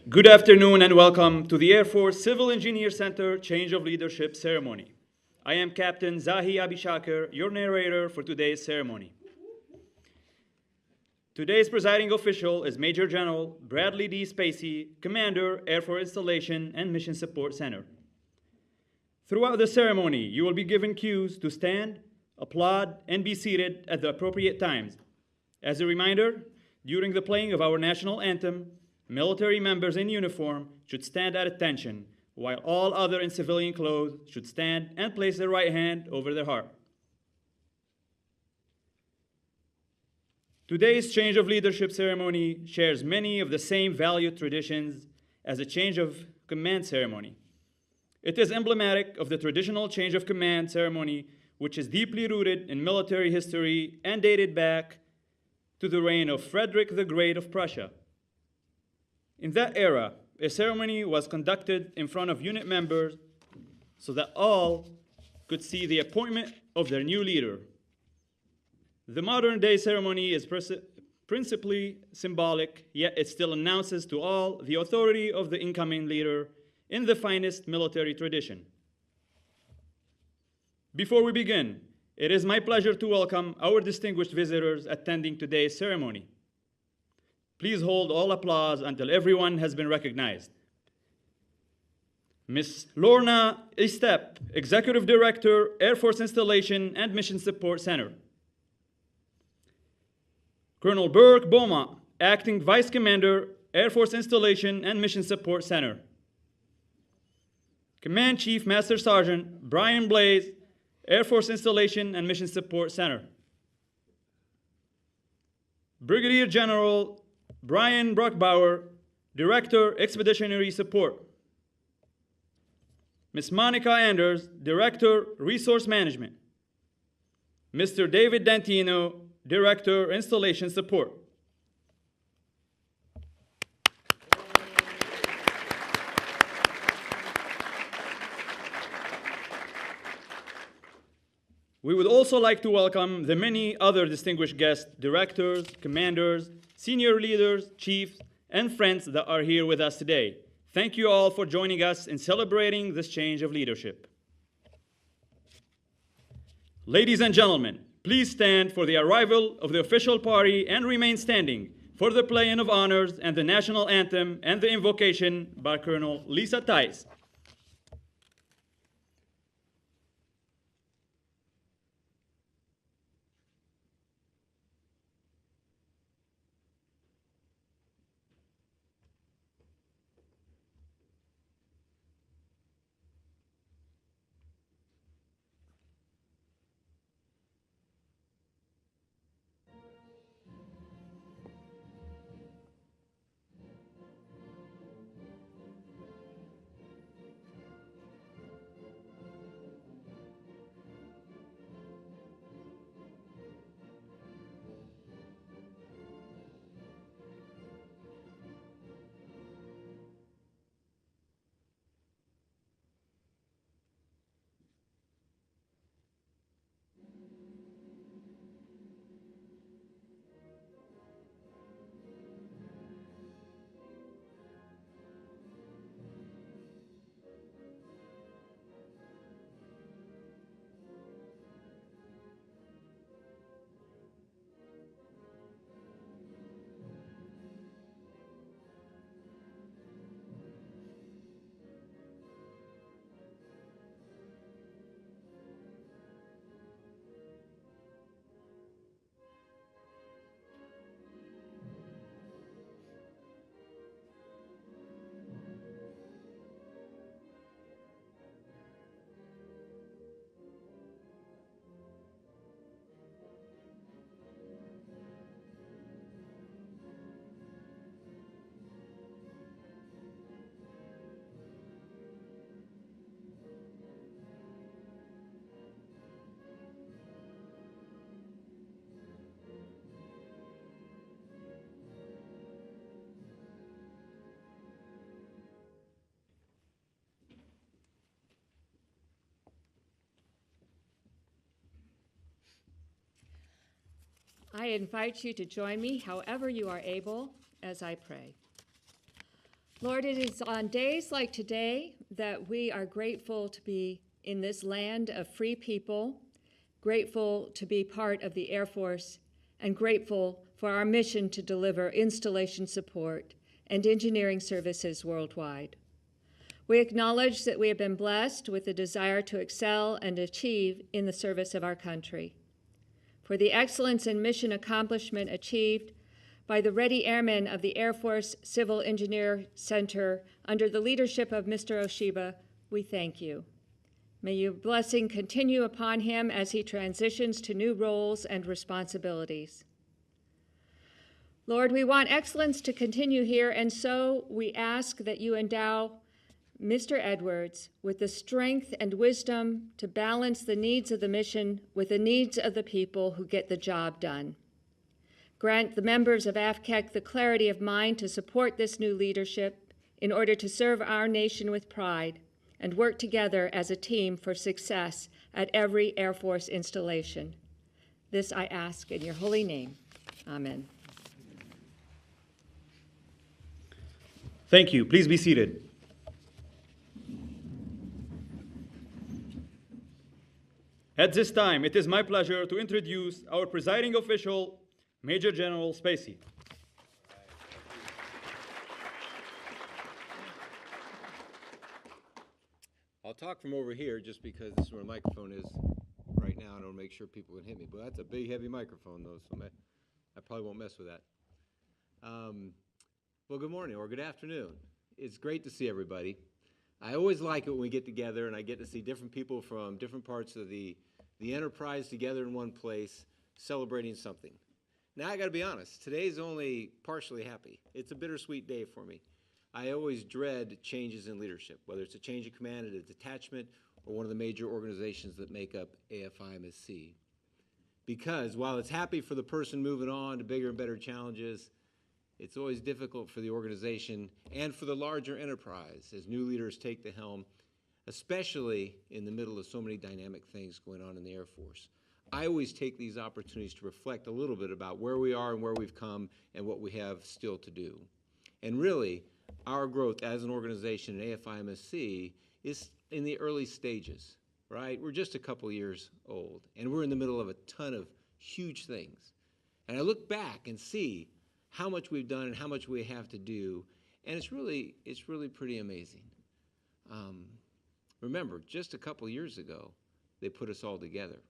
Good afternoon and welcome to the Air Force Civil Engineer Center Change of Leadership Ceremony. I am Captain Zahi Abishakir, your narrator for today's ceremony. Today's presiding official is Major General Bradley D. Spacy, Commander, Air Force Installation and Mission Support Center. Throughout the ceremony, you will be given cues to stand, applaud, and be seated at the appropriate times. As a reminder, during the playing of our national anthem, military members in uniform should stand at attention, while all other in civilian clothes should stand and place their right hand over their heart. Today's change of leadership ceremony shares many of the same valued traditions as a change of command ceremony. It is emblematic of the traditional change of command ceremony, which is deeply rooted in military history and dated back to the reign of Frederick the Great of Prussia. In that era, a ceremony was conducted in front of unit members so that all could see the appointment of their new leader. The modern-day ceremony is principally symbolic, yet it still announces to all the authority of the incoming leader in the finest military tradition. Before we begin, it is my pleasure to welcome our distinguished visitors attending today's ceremony. Please hold all applause until everyone has been recognized. Ms. Lorna Estep, Executive Director, Air Force Installation and Mission Support Center. Colonel Burke Beaumont, Acting Vice Commander, Air Force Installation and Mission Support Center. Command Chief Master Sergeant Brian Blaze, Air Force Installation and Mission Support Center. Brigadier General Brian Bruckbauer, Director, Expeditionary Support. Ms. Monica Anders, Director, Resource Management. Mr. David Dantino, Director, Installation Support. We would also like to welcome the many other distinguished guests, directors, commanders, senior leaders, chiefs, and friends that are here with us today. Thank you all for joining us in celebrating this change of leadership. Ladies and gentlemen, please stand for the arrival of the official party and remain standing for the playing of honors and the national anthem and the invocation by Colonel Lisa Tice. I invite you to join me however you are able as I pray. Lord, it is on days like today that we are grateful to be in this land of free people, grateful to be part of the Air Force, and grateful for our mission to deliver installation support and engineering services worldwide. We acknowledge that we have been blessed with the desire to excel and achieve in the service of our country. For the excellence and mission accomplishment achieved by the ready airmen of the Air Force Civil Engineer Center under the leadership of Mr. Oshiba, we thank you. May your blessing continue upon him as he transitions to new roles and responsibilities. Lord, we want excellence to continue here, and so we ask that you endow Mr. Edwards with the strength and wisdom to balance the needs of the mission with the needs of the people who get the job done. Grant the members of AFCEC the clarity of mind to support this new leadership in order to serve our nation with pride and work together as a team for success at every Air Force installation. This I ask in your holy name. Amen. Thank you. Please be seated. At this time, it is my pleasure to introduce our presiding official, Major General Spacy. I'll talk from over here just because this is where the microphone is right now. I don't make sure people can hit me, but that's a big, heavy microphone, though, so I probably won't mess with that. Well, good morning or good afternoon. It's great to see everybody. I always like it when we get together and I get to see different people from different parts of the enterprise together in one place celebrating something. Now, I got to be honest, today's only partially happy. It's a bittersweet day for me. I always dread changes in leadership, whether it's a change of command at a detachment or one of the major organizations that make up AFIMSC. Because while it's happy for the person moving on to bigger and better challenges, it's always difficult for the organization and for the larger enterprise as new leaders take the helm, especially in the middle of so many dynamic things going on in the Air Force. I always take these opportunities to reflect a little bit about where we are and where we've come and what we have still to do. And really, our growth as an organization in AFIMSC is in the early stages, right? We're just a couple years old, and we're in the middle of a ton of huge things. And I look back and see how much we've done and how much we have to do, and it's really pretty amazing. Remember, just a couple years ago, they put us all together.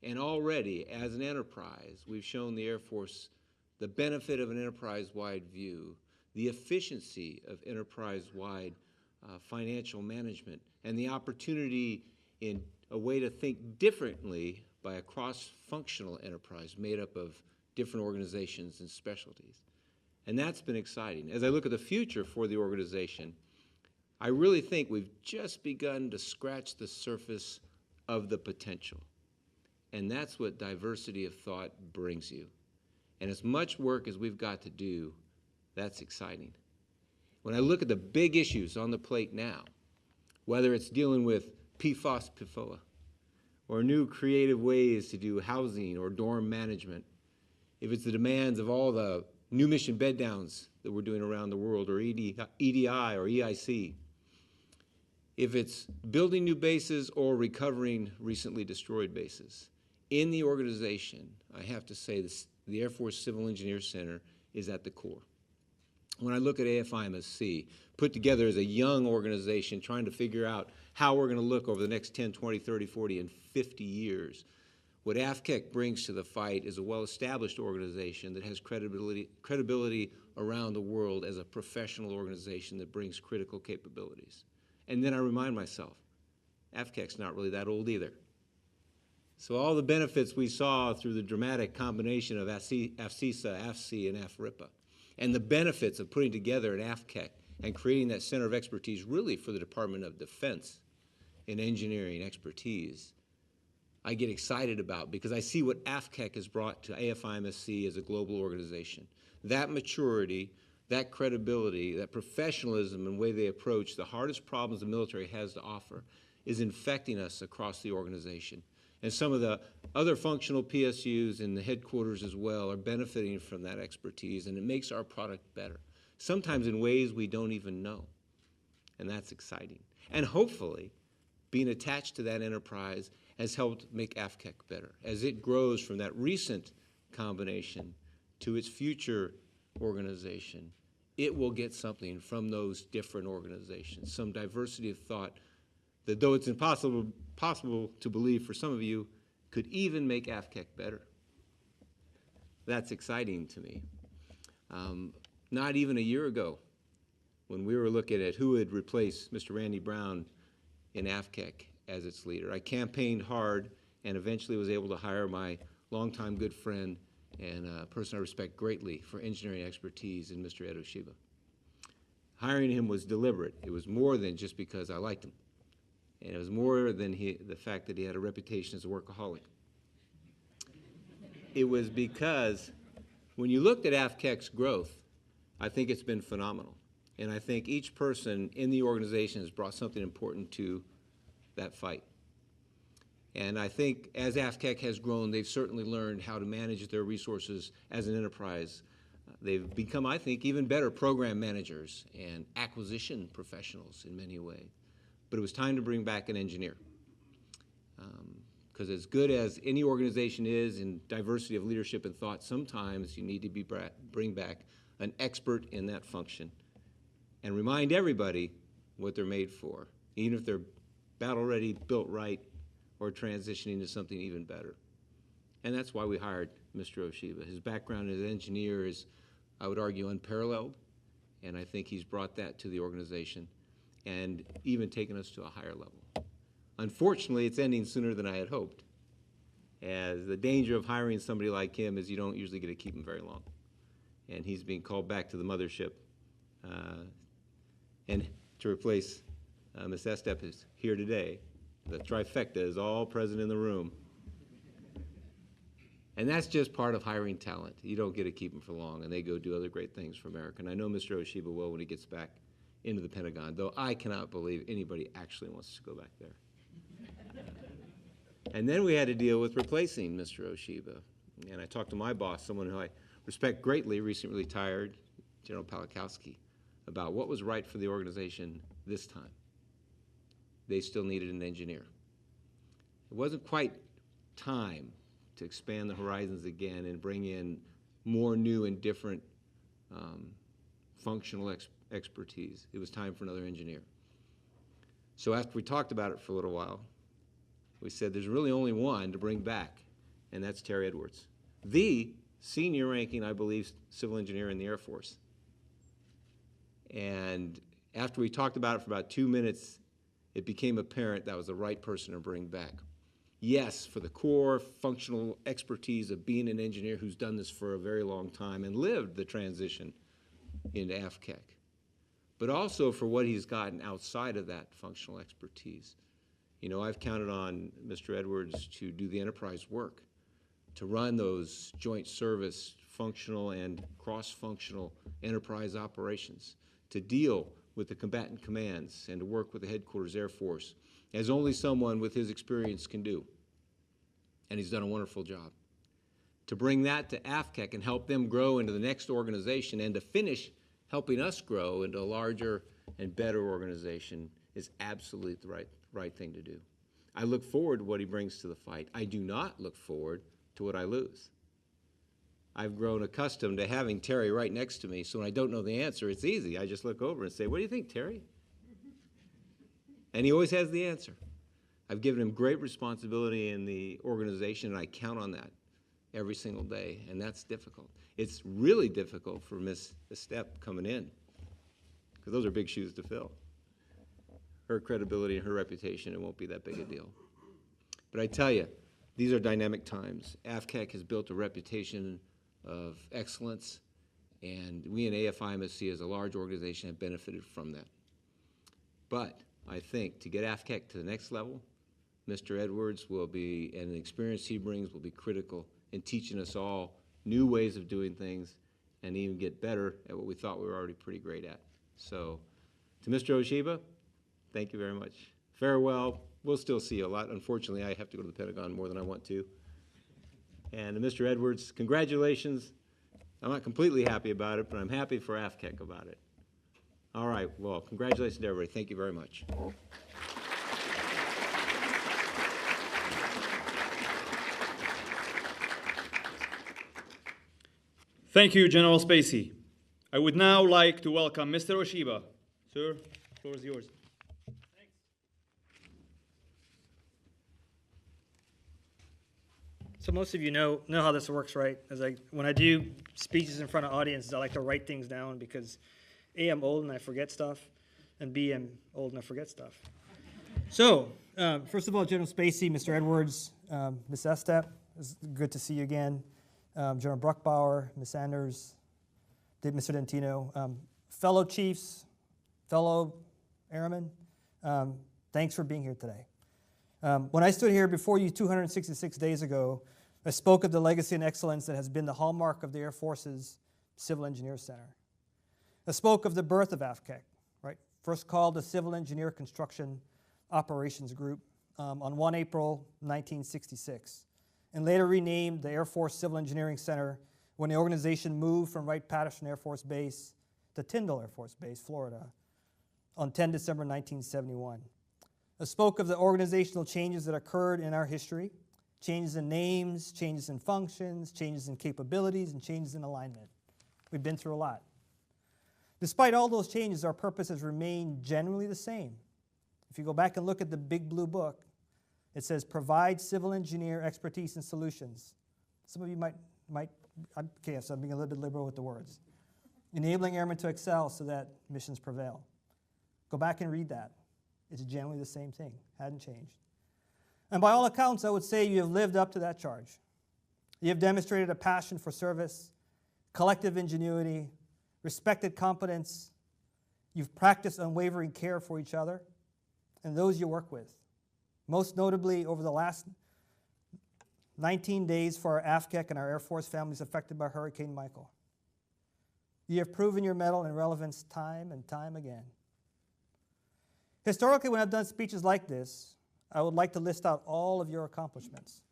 And already, as an enterprise, we've shown the Air Force the benefit of an enterprise-wide view, the efficiency of enterprise-wide financial management, and the opportunity in a way to think differently by a cross-functional enterprise made up of different organizations and specialties. And that's been exciting. As I look at the future for the organization, I really think we've just begun to scratch the surface of the potential. And that's what diversity of thought brings you. And as much work as we've got to do, that's exciting. When I look at the big issues on the plate now, whether it's dealing with PFAS, PFOA, or new creative ways to do housing or dorm management, if it's the demands of all the new mission bed downs that we're doing around the world, or EDI or EIC, if it's building new bases or recovering recently destroyed bases, in the organization, I have to say this, the Air Force Civil Engineer Center is at the core. When I look at AFIMSC, put together as a young organization trying to figure out how we're going to look over the next 10, 20, 30, 40, and 50 years, what AFCEC brings to the fight is a well-established organization that has credibility around the world as a professional organization that brings critical capabilities. And then I remind myself, AFCEC's not really that old either. So all the benefits we saw through the dramatic combination of AFCESA, AFC, and AFRIPA, and the benefits of putting together an AFCEC and creating that center of expertise really for the Department of Defense in engineering expertise, I get excited about because I see what AFCEC has brought to AFIMSC as a global organization. That maturity, that credibility, that professionalism and way they approach the hardest problems the military has to offer is infecting us across the organization. And some of the other functional PSUs in the headquarters as well are benefiting from that expertise, and it makes our product better. sometimes in ways we don't even know. And that's exciting. And hopefully, being attached to that enterprise has helped make AFCEC better. As it grows from that recent combination to its future organization, it will get something from those different organizations, some diversity of thought that, though it's possible to believe for some of you, could even make AFCEC better. That's exciting to me. Not even a year ago, when we were looking at who would replace Mr. Randy Brown in AFCEC as its leader, I campaigned hard and eventually was able to hire my longtime good friend and a person I respect greatly for engineering expertise in Mr. Ed Oshiba. Hiring him was deliberate. It was more than just because I liked him. And it was more than the fact that he had a reputation as a workaholic. It was because when you looked at AFCEC's growth, I think it's been phenomenal. And I think each person in the organization has brought something important to that fight. And I think as AFCEC has grown, they've certainly learned how to manage their resources as an enterprise. They've become, I think, even better program managers and acquisition professionals in many ways. But it was time to bring back an engineer. Because as good as any organization is in diversity of leadership and thought, sometimes you need to bring back an expert in that function and remind everybody what they're made for, even if they're battle-ready, built right, or transitioning to something even better. And that's why we hired Mr. Oshiba. His background as an engineer is, I would argue, unparalleled, and I think he's brought that to the organization and even taken us to a higher level. Unfortunately, it's ending sooner than I had hoped, as the danger of hiring somebody like him is you don't usually get to keep him very long. And he's being called back to the mothership, and to replace Ms. Estep is here today. The trifecta is all present in the room. And that's just part of hiring talent. You don't get to keep them for long, and they go do other great things for America. And I know Mr. Oshiba will when he gets back into the Pentagon, though I cannot believe anybody actually wants to go back there. And then we had to deal with replacing Mr. Oshiba. And I talked to my boss, someone who I respect greatly, recently retired, General Palikowski, about what was right for the organization this time. They still needed an engineer. It wasn't quite time to expand the horizons again and bring in more new and different functional expertise. It was time for another engineer. So after we talked about it for a little while, we said there's really only one to bring back, and that's Terry Edwards, the senior ranking, I believe, civil engineer in the Air Force. And after we talked about it for about 2 minutes, it became apparent that was the right person to bring back. Yes, for the core functional expertise of being an engineer who's done this for a very long time and lived the transition into AFCEC, but also for what he's gotten outside of that functional expertise. You know, I've counted on Mr. Edwards to do the enterprise work, to run those joint service functional and cross-functional enterprise operations, to deal with the combatant commands and to work with the headquarters Air Force as only someone with his experience can do. And he's done a wonderful job. To bring that to AFCEC and help them grow into the next organization and to finish helping us grow into a larger and better organization is absolutely the right thing to do. I look forward to what he brings to the fight. I do not look forward to what I lose. I've grown accustomed to having Terry right next to me, so when I don't know the answer, it's easy. I just look over and say, "What do you think, Terry?" And he always has the answer. I've given him great responsibility in the organization, and I count on that every single day, and that's difficult. It's really difficult for Ms. Estep coming in, because those are big shoes to fill. Her credibility and her reputation, it won't be that big a deal. But I tell you, these are dynamic times. AFCEC has built a reputation of excellence, and we in AFIMSC as a large organization have benefited from that. But I think to get AFCEC to the next level, Mr. Edwards will be, and the experience he brings will be critical in teaching us all new ways of doing things and even get better at what we thought we were already pretty great at. So to Mr. Oshiba, thank you very much. Farewell. We'll still see you a lot. Unfortunately, I have to go to the Pentagon more than I want to. And to Mr. Edwards, congratulations. I'm not completely happy about it, but I'm happy for AFCEC about it. All right, well, congratulations to everybody. Thank you very much. Thank you, General Spacy. I would now like to welcome Mr. Oshiba. Sir, the floor is yours. So most of you know how this works, right? When I do speeches in front of audiences, I like to write things down because A, I'm old and I forget stuff, and B, I'm old and I forget stuff. So, first of all, General Spacy, Mr. Edwards, Ms. Estep, it's good to see you again. General Bruckbauer, Ms. Sanders, Mr. Dentino, fellow chiefs, fellow airmen, thanks for being here today. When I stood here before you 266 days ago, I spoke of the legacy and excellence that has been the hallmark of the Air Force's Civil Engineer Center. I spoke of the birth of AFCEC, right? First called the Civil Engineer Construction Operations Group on 1 April 1966, and later renamed the Air Force Civil Engineering Center when the organization moved from Wright-Patterson Air Force Base to Tyndall Air Force Base, Florida, on 10 December 1971. I spoke of the organizational changes that occurred in our history, changes in names, changes in functions, changes in capabilities, and changes in alignment. We've been through a lot. Despite all those changes, our purpose has remained generally the same. If you go back and look at the big blue book, it says provide civil engineer expertise and solutions. Some of you might okay, so I'm being a little bit liberal with the words. Enabling airmen to excel so that missions prevail. Go back and read that. It's generally the same thing, hadn't changed. And by all accounts, I would say you have lived up to that charge. You have demonstrated a passion for service, collective ingenuity, respected competence. You've practiced unwavering care for each other and those you work with. Most notably, over the last 19 days for our AFCEC and our Air Force families affected by Hurricane Michael. You have proven your mettle and relevance time and time again. Historically, when I've done speeches like this, I would like to list out all of your accomplishments.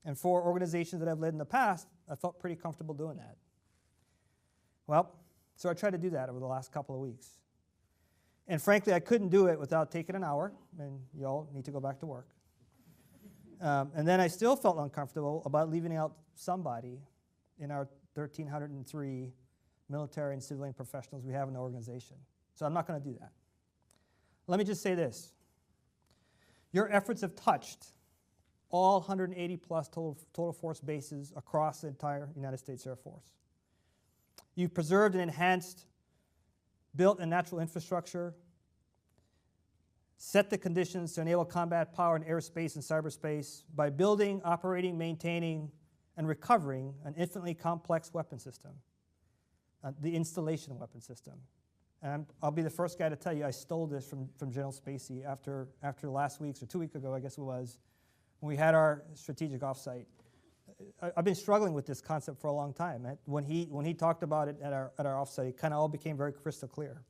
And for organizations that I've led in the past, I felt pretty comfortable doing that. Well, so I tried to do that over the last couple of weeks. And frankly, I couldn't do it without taking an hour, and you all need to go back to work. And then I still felt uncomfortable about leaving out somebody in our 1,303 military and civilian professionals we have in the organization. So I'm not going to do that. Let me just say this. Your efforts have touched all 180 plus total force bases across the entire United States Air Force. You've preserved and enhanced built and natural infrastructure, set the conditions to enable combat power in airspace and cyberspace by building, operating, maintaining, and recovering an infinitely complex weapon system, the installation weapon system. And I'll be the first guy to tell you I stole this from General Spacy after last week's, or 2 weeks ago, I guess it was, when we had our strategic offsite. I've been struggling with this concept for a long time. When he talked about it at our offsite, it kind of all became very crystal clear.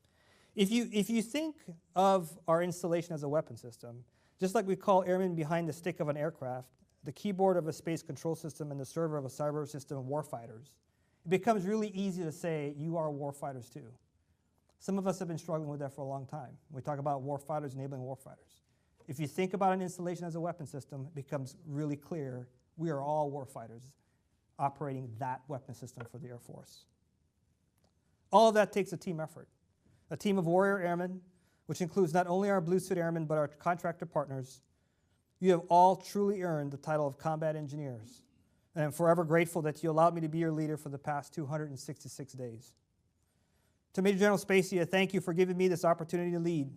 If you think of our installation as a weapon system, just like we call airmen behind the stick of an aircraft, the keyboard of a space control system, and the server of a cyber system of warfighters, it becomes really easy to say you are warfighters too. Some of us have been struggling with that for a long time. We talk about warfighters enabling warfighters. If you think about an installation as a weapon system, it becomes really clear we are all warfighters operating that weapon system for the Air Force. All of that takes a team effort. A team of warrior airmen, which includes not only our Blue Suit Airmen, but our contractor partners. You have all truly earned the title of combat engineers. And I'm forever grateful that you allowed me to be your leader for the past 266 days. To Major General Spacy, I thank you for giving me this opportunity to lead.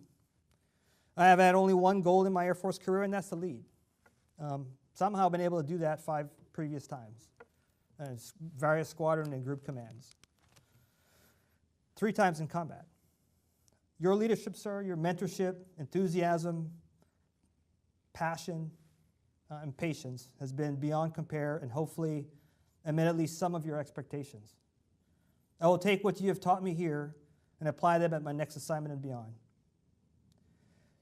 I have had only one goal in my Air Force career, and that's to lead. Somehow I've been able to do that 5 previous times, various squadron and group commands. 3 times in combat. Your leadership, sir, your mentorship, enthusiasm, passion, and patience has been beyond compare, and hopefully met at least some of your expectations. I will take what you have taught me here and apply them at my next assignment and beyond.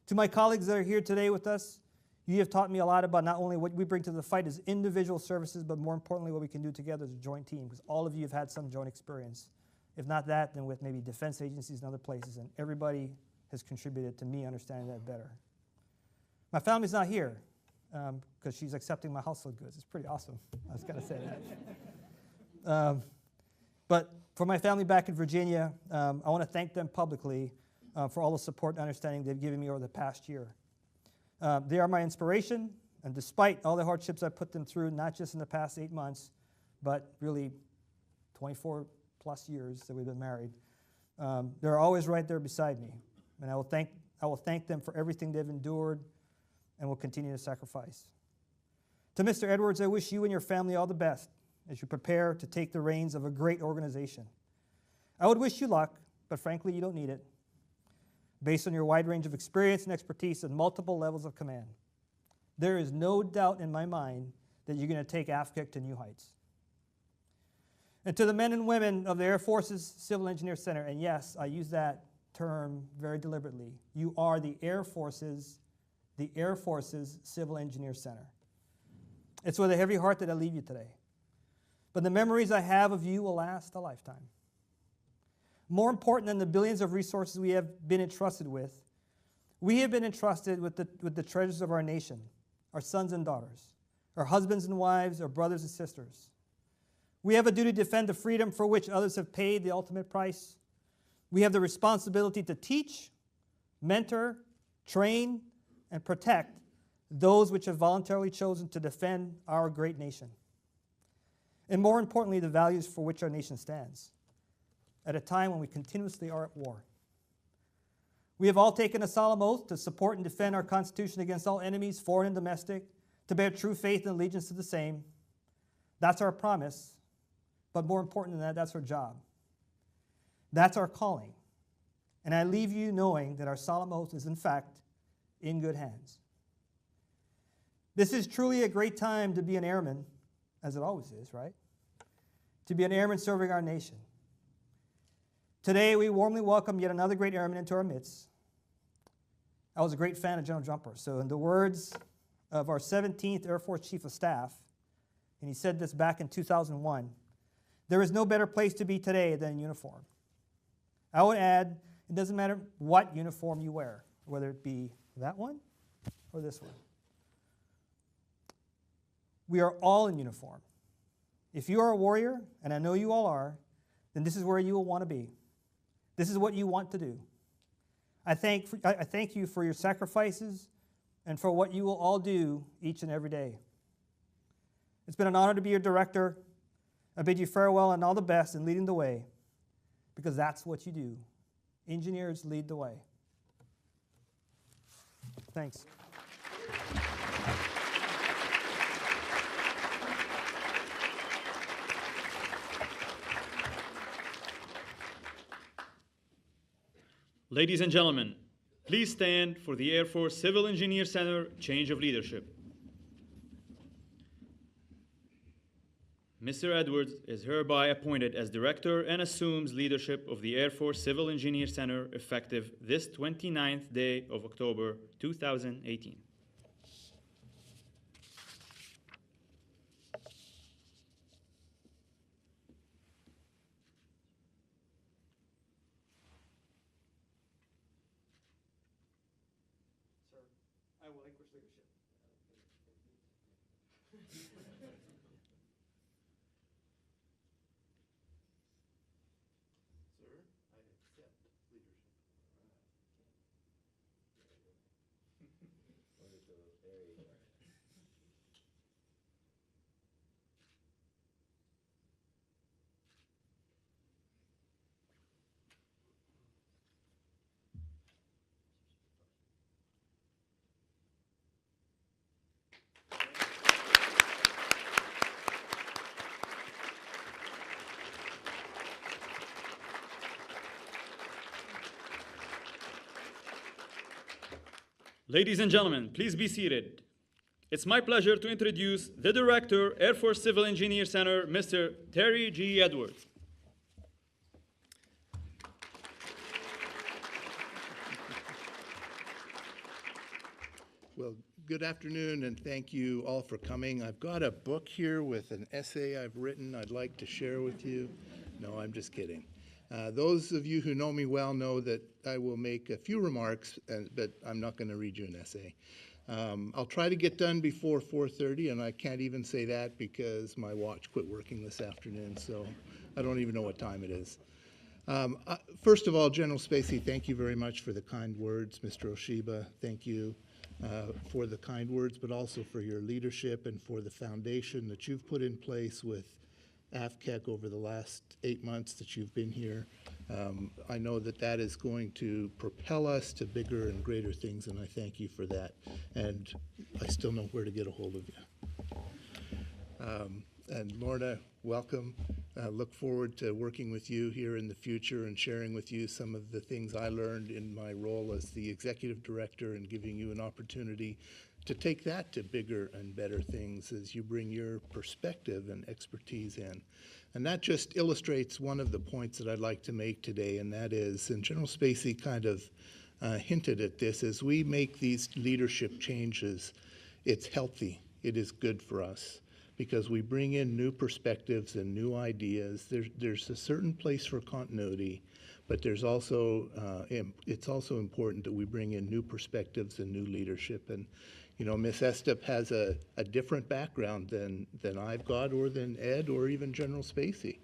To my colleagues that are here today with us, You have taught me a lot about not only what we bring to the fight as individual services, but more importantly, what we can do together as a joint team, because all of you have had some joint experience. If not that, then with maybe defense agencies and other places, and everybody has contributed to me understanding that better. My family's not here because she's accepting my household goods. It's pretty awesome. I just got to say that. But for my family back in Virginia, I want to thank them publicly for all the support and understanding they've given me over the past year. They are my inspiration, and despite all the hardships I've put them through, not just in the past 8 months, but really 24 plus years that we've been married, they're always right there beside me. And I will thank them for everything they've endured and will continue to sacrifice. To Mr. Edwards, I wish you and your family all the best as you prepare to take the reins of a great organization. I would wish you luck, but frankly, you don't need it, based on your wide range of experience and expertise at multiple levels of command. There is no doubt in my mind that you're going to take AFCEC to new heights. And to the men and women of the Air Force's Civil Engineer Center, and yes, I use that term very deliberately, you are the Air Force's Civil Engineer Center. It's with a heavy heart that I leave you today. But the memories I have of you will last a lifetime. More important than the billions of resources we have been entrusted with, we have been entrusted with the treasures of our nation, our sons and daughters, our husbands and wives, our brothers and sisters. We have a duty to defend the freedom for which others have paid the ultimate price. We have the responsibility to teach, mentor, train, and protect those which have voluntarily chosen to defend our great nation. And more importantly, the values for which our nation stands, at a time when we continuously are at war. We have all taken a solemn oath to support and defend our Constitution against all enemies, foreign and domestic, to bear true faith and allegiance to the same. That's our promise, but more important than that, that's our job. That's our calling. And I leave you knowing that our solemn oath is, in fact, in good hands. This is truly a great time to be an airman, as it always is, right? To be an airman serving our nation. Today, we warmly welcome yet another great airman into our midst. I was a great fan of General Jumper, so in the words of our 17th Air Force Chief of Staff, and he said this back in 2001, there is no better place to be today than in uniform. I would add, it doesn't matter what uniform you wear, whether it be that one or this one. We are all in uniform. If you are a warrior, and I know you all are, then this is where you will want to be. This is what you want to do. I thank you for your sacrifices and for what you will all do each and every day. It's been an honor to be your director. I bid you farewell and all the best in leading the way, because that's what you do. Engineers lead the way. Thanks. Ladies and gentlemen, please stand for the Air Force Civil Engineer Center Change of Leadership. Mr. Edwards is hereby appointed as Director and assumes leadership of the Air Force Civil Engineer Center effective this 29th day of October, 2018. I will relinquish leadership. Sir, I accept leadership. Ladies and gentlemen, please be seated. It's my pleasure to introduce the Director, Air Force Civil Engineer Center, Mr. Terry G. Edwards. Well, Good afternoon, and thank you all for coming. I've got a book here with an essay I've written I'd like to share with you. No, I'm just kidding. Those of you who know me well know that I will make a few remarks, but I'm not going to read you an essay. I'll try to get done before 4:30, and I can't even say that because my watch quit working this afternoon, so I don't even know what time it is. First of all, General Spacy, thank you very much for the kind words. Mr. Oshiba, thank you for the kind words, but also for your leadership and for the foundation that you've put in place with AFCEC over the last 8 months that you've been here. I know that that is going to propel us to bigger and greater things, and I thank you for that. And I still know where to get a hold of you. And Lorna, welcome. Look forward to working with you here in the future and sharing with you some of the things I learned in my role as the executive director and giving you an opportunity to take that to bigger and better things as you bring your perspective and expertise in. And that just illustrates one of the points that I'd like to make today, and that is, and General Spacy kind of hinted at this, as we make these leadership changes, it's healthy, it is good for us, because we bring in new perspectives and new ideas. There's a certain place for continuity, but there's also, it's also important that we bring in new perspectives and new leadership. And you know, Miss Estep has a different background than I've got, or than Ed, or even General Spacy.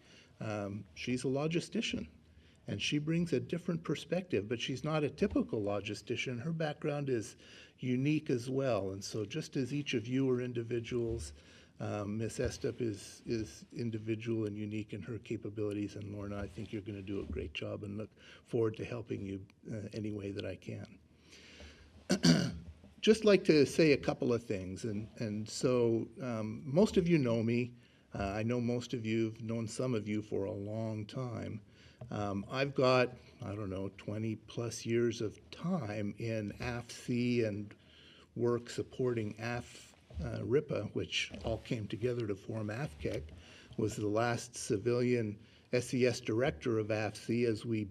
She's a logistician, and she brings a different perspective, but she's not a typical logistician. Her background is unique as well. And so just as each of you are individuals, Ms. Estep is individual and unique in her capabilities, and Lorna, I think you're going to do a great job, and look forward to helping you any way that I can. Just like to say a couple of things, and so most of you know me. I know most of you have known some of you for a long time. I've got, I don't know, 20 plus years of time in AFCEC and work supporting RIPA, which all came together to form AFCEC, was the last civilian SES director of AFCEC as we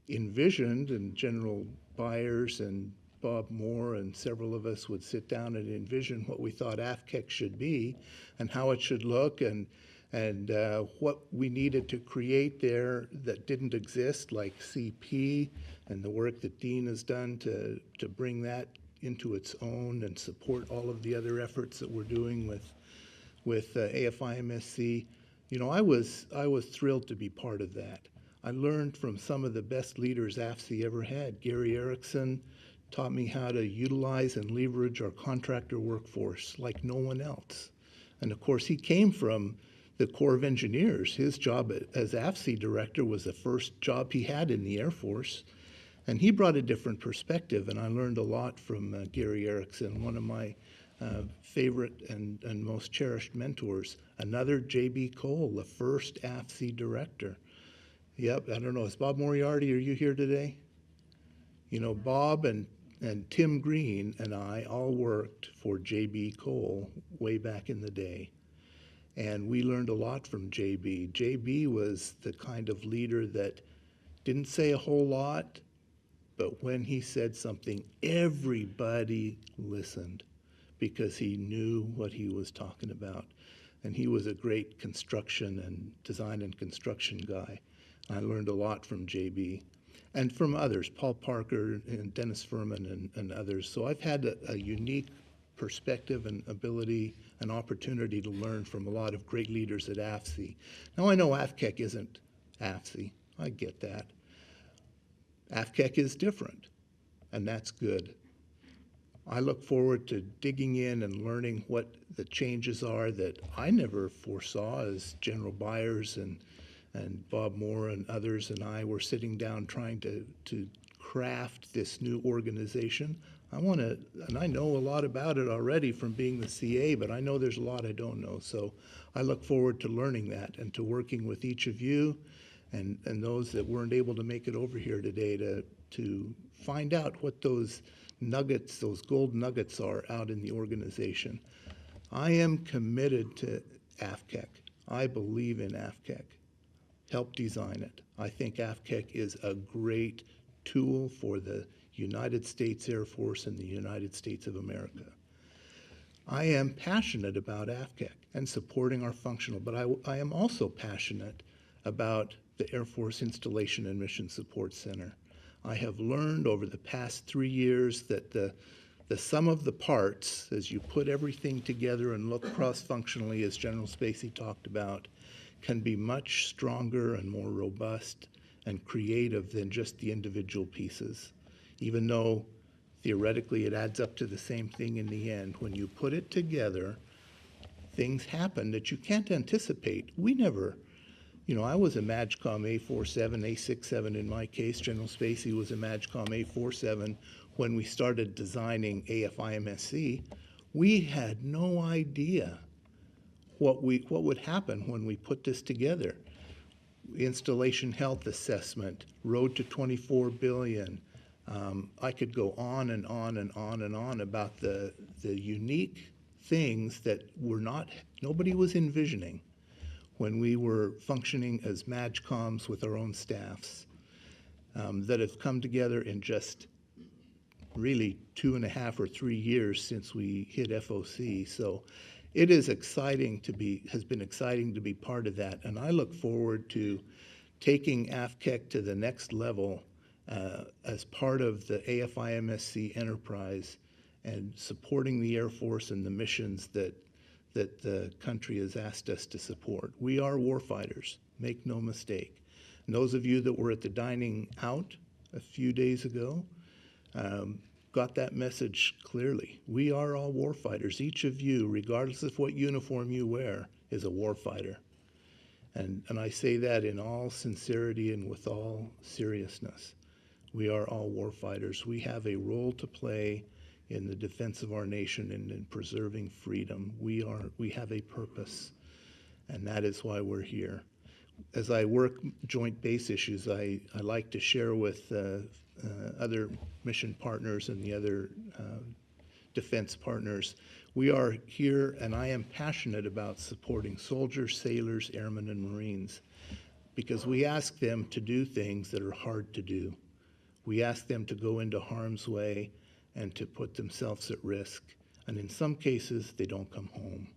envisioned, and General Byers and Bob Moore and several of us would sit down and envision what we thought AFCEC should be and how it should look, and what we needed to create there that didn't exist, like CP and the work that Dean has done to bring that into its own and support all of the other efforts that we're doing with AFIMSC. You know, I was thrilled to be part of that. I learned from some of the best leaders AFCEC ever had. Gary Erickson taught me how to utilize and leverage our contractor workforce like no one else. And of course, he came from the Corps of Engineers. His job as AFCEC director was the first job he had in the Air Force. And he brought a different perspective, and I learned a lot from Gary Erickson, one of my favorite and most cherished mentors. Another J.B. Cole, the first AFCEC director. Yep, I don't know, is Bob Moriarty, are you here today? You know, Bob and Tim Green and I all worked for J.B. Cole way back in the day. And we learned a lot from J.B. J.B. was the kind of leader that didn't say a whole lot, but when he said something, everybody listened because he knew what he was talking about. And he was a great construction and design and construction guy. I learned a lot from JB and from others, Paul Parker and Dennis Furman and others. So I've had a unique perspective and ability and opportunity to learn from a lot of great leaders at AFCEC. Now I know AFCEC isn't AFCEC, I get that. AFCEC is different, and that's good. I look forward to digging in and learning what the changes are that I never foresaw as General Byers and Bob Moore and others and I were sitting down trying to craft this new organization. I want to, and I know a lot about it already from being the CA, but I know there's a lot I don't know. So I look forward to learning that and to working with each of you and those that weren't able to make it over here today to find out what those nuggets, those gold nuggets are out in the organization. I am committed to AFCEC. I believe in AFCEC. Help design it. I think AFCEC is a great tool for the United States Air Force and the United States of America. I am passionate about AFCEC and supporting our functional, but I am also passionate about the Air Force Installation and Mission Support Center. I have learned over the past 3 years that the sum of the parts, as you put everything together and look cross-functionally, as General Spacy talked about, can be much stronger and more robust and creative than just the individual pieces. Even though theoretically it adds up to the same thing in the end, when you put it together, things happen that you can't anticipate. We never, I was a MAJCOM A47, A67 in my case. General Spacy was a MAJCOM A47 when we started designing AFIMSC. We had no idea what would happen when we put this together. Installation health assessment, road to 24 billion. I could go on and on and on and on about the unique things that nobody was envisioning when we were functioning as MAJCOMs with our own staffs, that have come together in just really 2.5 or 3 years since we hit FOC. So it is has been exciting to be part of that. And I look forward to taking AFCEC to the next level as part of the AFIMSC enterprise and supporting the Air Force and the missions that the country has asked us to support. We are warfighters, make no mistake. And those of you that were at the dining out a few days ago got that message clearly. We are all warfighters. Each of you, regardless of what uniform you wear, is a warfighter. And I say that in all sincerity and with all seriousness. We are all warfighters. We have a role to play in the defense of our nation and in preserving freedom. We have a purpose, and that is why we're here. As I work joint base issues, I like to share with other mission partners and the other defense partners. We are here, and I am passionate about supporting soldiers, sailors, airmen, and Marines, because we ask them to do things that are hard to do. We ask them to go into harm's way and to put themselves at risk. And in some cases, they don't come home.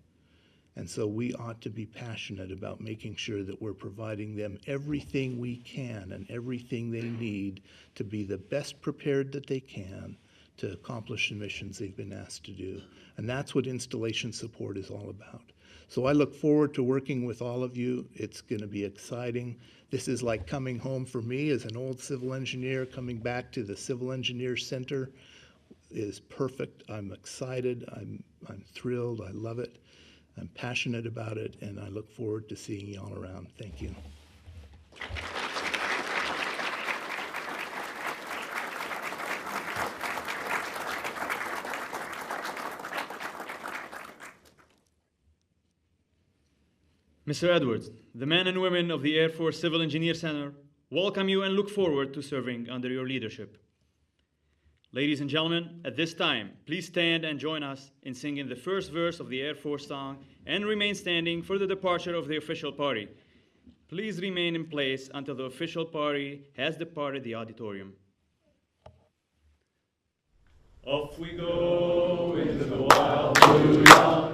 And so we ought to be passionate about making sure that we're providing them everything we can and everything they need to be the best prepared that they can to accomplish the missions they've been asked to do. And that's what installation support is all about. So I look forward to working with all of you. It's going to be exciting. This is like coming home for me as an old civil engineer. Coming back to the Civil Engineer Center is perfect. I'm excited. I'm thrilled. I love it. I'm passionate about it, and I look forward to seeing you all around. Thank you. Mr. Edwards, the men and women of the Air Force Civil Engineer Center welcome you and look forward to serving under your leadership. Ladies and gentlemen, at this time, please stand and join us in singing the first verse of the Air Force song and remain standing for the departure of the official party. Please remain in place until the official party has departed the auditorium. Off we go into the wild blue dawn.